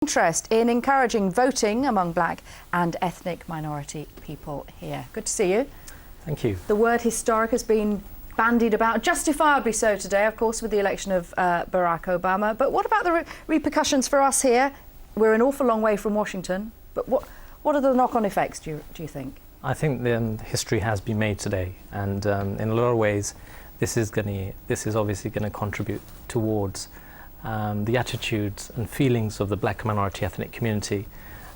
Interest in encouraging voting among black and ethnic minority people here. Good to see you. Thank you. The word historic has been bandied about, justifiably so today, of course, with the election of Barack Obama. But what about the repercussions for us here? We're an awful long way from Washington, but what are the knock-on effects, do you think? I think history has been made today, and in a lot of ways, this is obviously going to contribute towards the attitudes and feelings of the black minority ethnic community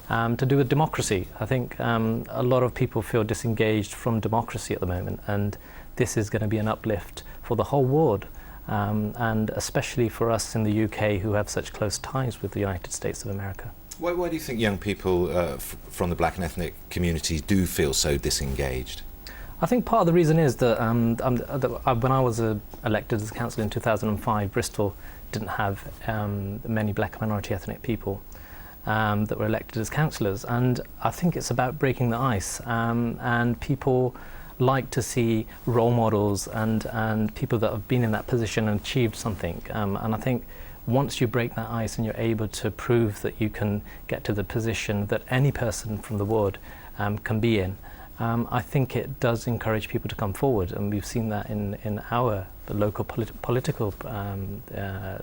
to do with democracy. I think a lot of people feel disengaged from democracy at the moment, and this is going to be an uplift for the whole world, and especially for us in the UK who have such close ties with the United States of America. Why do you think young people from the black and ethnic communities do feel so disengaged? I think part of the reason is that when I was elected as a councillor in 2005, Bristol didn't have many black minority ethnic people that were elected as councillors, and I think it's about breaking the ice, and people like to see role models and people that have been in that position and achieved something, and I think once you break that ice and you're able to prove that you can get to the position that any person from the world can be in, I think it does encourage people to come forward, and we've seen that in our local political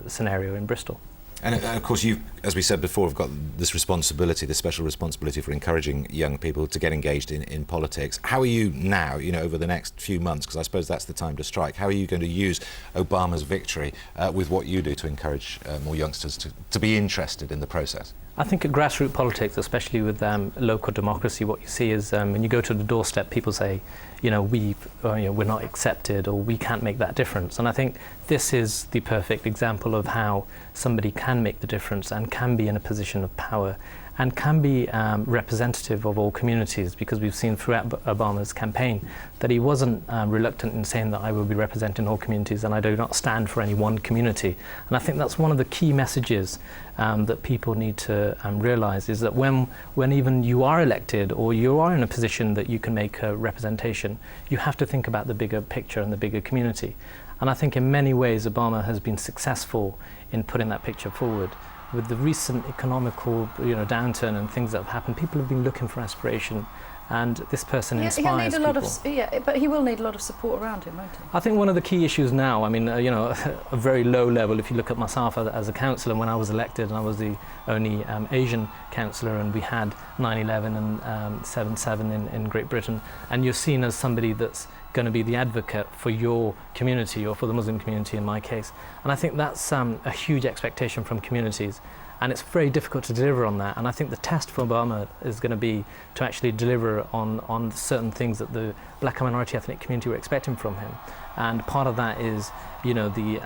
scenario in Bristol. And of course, you, as we said before, have got this responsibility, this special responsibility for encouraging young people to get engaged in politics. How are you now, over the next few months, because I suppose that's the time to strike, how are you going to use Obama's victory with what you do to encourage more youngsters to be interested in the process? I think at grassroots politics, especially with local democracy, what you see is when you go to the doorstep, people say, we're not accepted, or we can't make that difference. And I think this is the perfect example of how somebody can make the difference and can be in a position of power and can be representative of all communities, because we've seen throughout Obama's campaign that he wasn't reluctant in saying that I will be representing all communities and I do not stand for any one community. And I think that's one of the key messages that people need to realise, is that when even you are elected or you are in a position that you can make a representation, you have to think about the bigger picture and the bigger community. And I think in many ways Obama has been successful in putting that picture forward. With the recent economical downturn and things that have happened, people have been looking for aspiration, and this person inspires people. But he will need a lot of support around him, won't he? I think one of the key issues now, a very low level, if you look at myself as a councillor, when I was elected and I was the only Asian councillor, and we had 9/11 and 7/7 in Great Britain, and you're seen as somebody that's going to be the advocate for your community, or for the Muslim community in my case. And I think that's a huge expectation from communities, and it's very difficult to deliver on that. And I think the test for Obama is going to be to actually deliver on certain things that the black and minority ethnic community were expecting from him. And part of that is the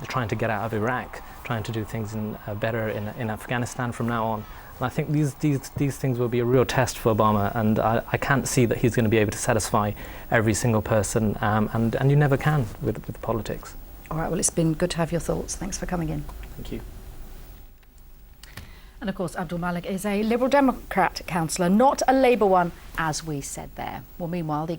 trying to get out of Iraq, trying to do things better in Afghanistan from now on. And I think these things will be a real test for Obama, and I can't see that he's going to be able to satisfy every single person, and you never can with politics. All right, well, it's been good to have your thoughts. Thanks for coming in. Thank you. And of course, Abdul Malik is a Liberal Democrat councillor, not a Labour one, as we said there. Well, meanwhile, the